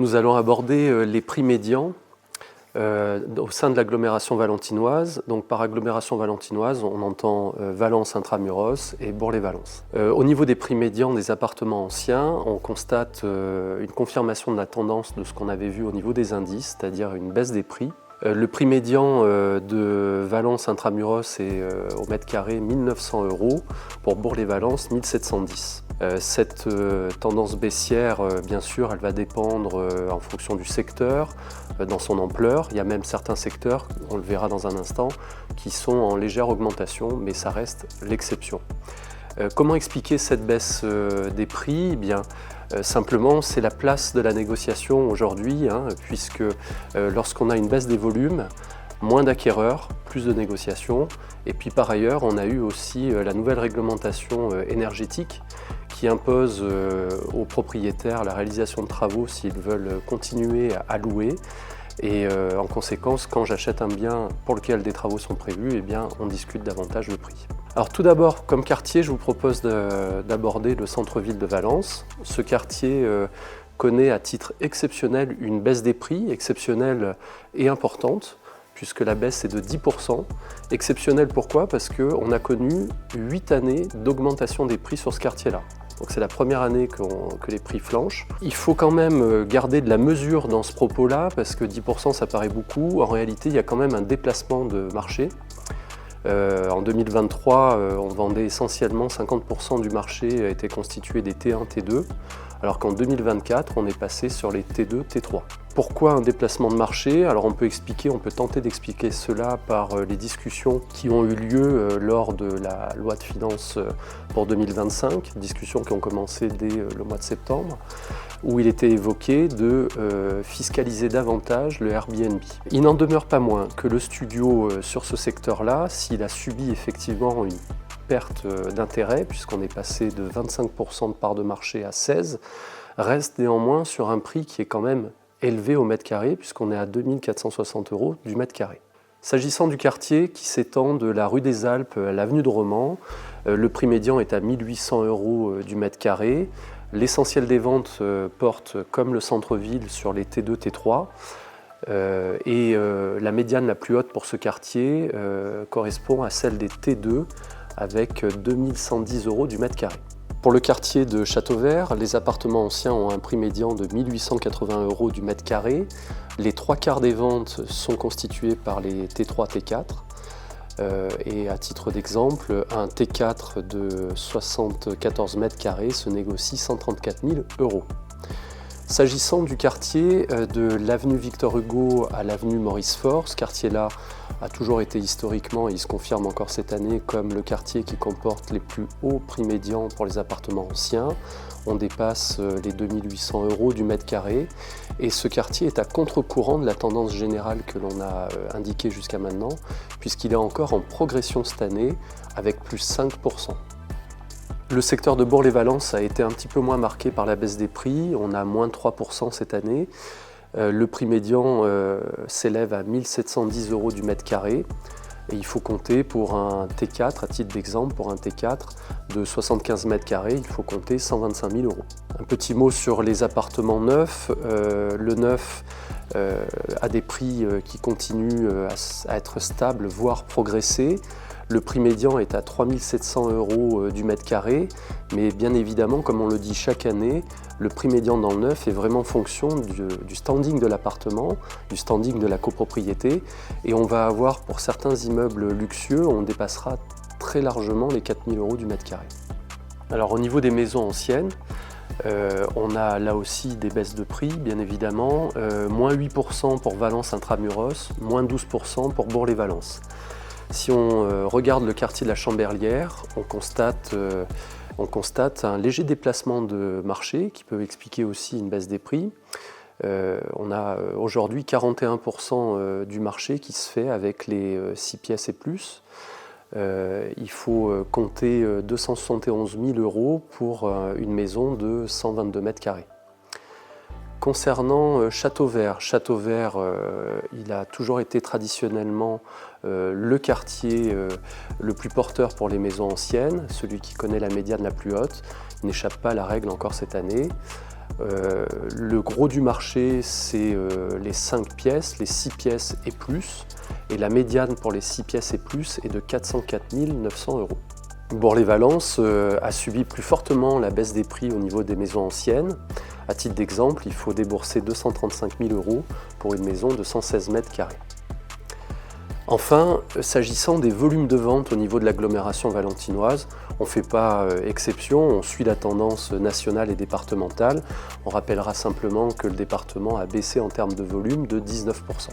Nous allons aborder les prix médians au sein de l'agglomération valentinoise. Donc par agglomération valentinoise, on entend Valence Intramuros et Bourg-les-Valences. Au niveau des prix médians des appartements anciens, on constate une confirmation de la tendance de ce qu'on avait vu au niveau des indices, c'est-à-dire une baisse des prix. Le prix médian de Valence Intramuros est au mètre carré 1 900 €, pour Bourg-les-Valences 1 710 €. Cette tendance baissière, bien sûr, elle va dépendre en fonction du secteur, dans son ampleur. Il y a même certains secteurs, on le verra dans un instant, qui sont en légère augmentation, mais ça reste l'exception. Comment expliquer cette baisse des prix? Eh bien, simplement, c'est la place de la négociation aujourd'hui, puisque lorsqu'on a une baisse des volumes, moins d'acquéreurs, plus de négociations. Et puis par ailleurs, on a eu aussi la nouvelle réglementation énergétique qui impose aux propriétaires la réalisation de travaux s'ils veulent continuer à louer. Et en conséquence, quand j'achète un bien pour lequel des travaux sont prévus, eh bien, on discute davantage le prix. Alors tout d'abord, comme quartier, je vous propose d'aborder le centre-ville de Valence. Ce quartier connaît à titre exceptionnel une baisse des prix, exceptionnelle et importante, puisque la baisse est de 10%. Exceptionnelle pourquoi? Parce qu'on a connu 8 années d'augmentation des prix sur ce quartier-là. Donc c'est la première année que les prix flanchent. Il faut quand même garder de la mesure dans ce propos-là, parce que 10% ça paraît beaucoup. En réalité, il y a quand même un déplacement de marché. En 2023, on vendait essentiellement 50% du marché était constitué des T1, T2, alors qu'en 2024, on est passé sur les T2, T3. Pourquoi un déplacement de marché? Alors on peut tenter d'expliquer cela par les discussions qui ont eu lieu lors de la loi de finances pour 2025, discussions qui ont commencé dès le mois de septembre, où il était évoqué de fiscaliser davantage le Airbnb. Il n'en demeure pas moins que le studio sur ce secteur-là, s'il a subi effectivement une perte d'intérêt, puisqu'on est passé de 25% de part de marché à 16%, reste néanmoins sur un prix qui est quand même élevé au mètre carré, puisqu'on est à 2 460 € du mètre carré. S'agissant du quartier qui s'étend de la rue des Alpes à l'avenue de Romans, le prix médian est à 1 800 € du mètre carré. L'essentiel des ventes porte, comme le centre-ville, sur les T2, T3. Et la médiane la plus haute pour ce quartier correspond à celle des T2, avec 2 110 € du mètre carré. Pour le quartier de Châteauvert, les appartements anciens ont un prix médian de 1 880 € du mètre carré. Les 3/4 des ventes sont constituées par les T3, T4. Et à titre d'exemple, un T4 de 74 mètres carrés se négocie 134 000 €. S'agissant du quartier de l'avenue Victor Hugo à l'avenue Maurice Faure, ce quartier-là a toujours été historiquement, et il se confirme encore cette année, comme le quartier qui comporte les plus hauts prix médians pour les appartements anciens. On dépasse les 2 800 € du mètre carré, et ce quartier est à contre-courant de la tendance générale que l'on a indiquée jusqu'à maintenant, puisqu'il est encore en progression cette année, avec plus 5%. Le secteur de Bourg-les-Valences a été un petit peu moins marqué par la baisse des prix, on a moins 3% cette année. Le prix médian s'élève à 1 710 € du mètre carré. Et il faut compter pour un T4, à titre d'exemple, pour un T4 de 75 mètres carrés, il faut compter 125 000 €. Un petit mot sur les appartements neufs. Le neuf a des prix qui continuent à être stables, voire progresser. Le prix médian est à 3 700 € du mètre carré, mais bien évidemment, comme on le dit chaque année, le prix médian dans le neuf est vraiment fonction du standing de l'appartement, du standing de la copropriété, et on va avoir pour certains immeubles luxueux, on dépassera très largement les 4 000 € du mètre carré. Alors au niveau des maisons anciennes, on a là aussi des baisses de prix, bien évidemment, moins 8% pour Valence Intramuros, moins 12% pour Bourg-les-Valences. Si on regarde le quartier de la Chamberlière, on constate un léger déplacement de marché qui peut expliquer aussi une baisse des prix. On a aujourd'hui 41% du marché qui se fait avec les 6 pièces et plus. Il faut compter 271 000 € pour une maison de 122 mètres carrés. Concernant Châteauvert, il a toujours été traditionnellement le quartier le plus porteur pour les maisons anciennes, celui qui connaît la médiane la plus haute. Il n'échappe pas à la règle encore cette année. Le gros du marché, c'est les 5 pièces, les 6 pièces et plus, et la médiane pour les 6 pièces et plus est de 404 900 €. Bourg-les-Valences a subi plus fortement la baisse des prix au niveau des maisons anciennes. À titre d'exemple, il faut débourser 235 000 € pour une maison de 116 mètres carrés. Enfin, s'agissant des volumes de vente au niveau de l'agglomération valentinoise, on ne fait pas exception, on suit la tendance nationale et départementale. On rappellera simplement que le département a baissé en termes de volume de 19 %.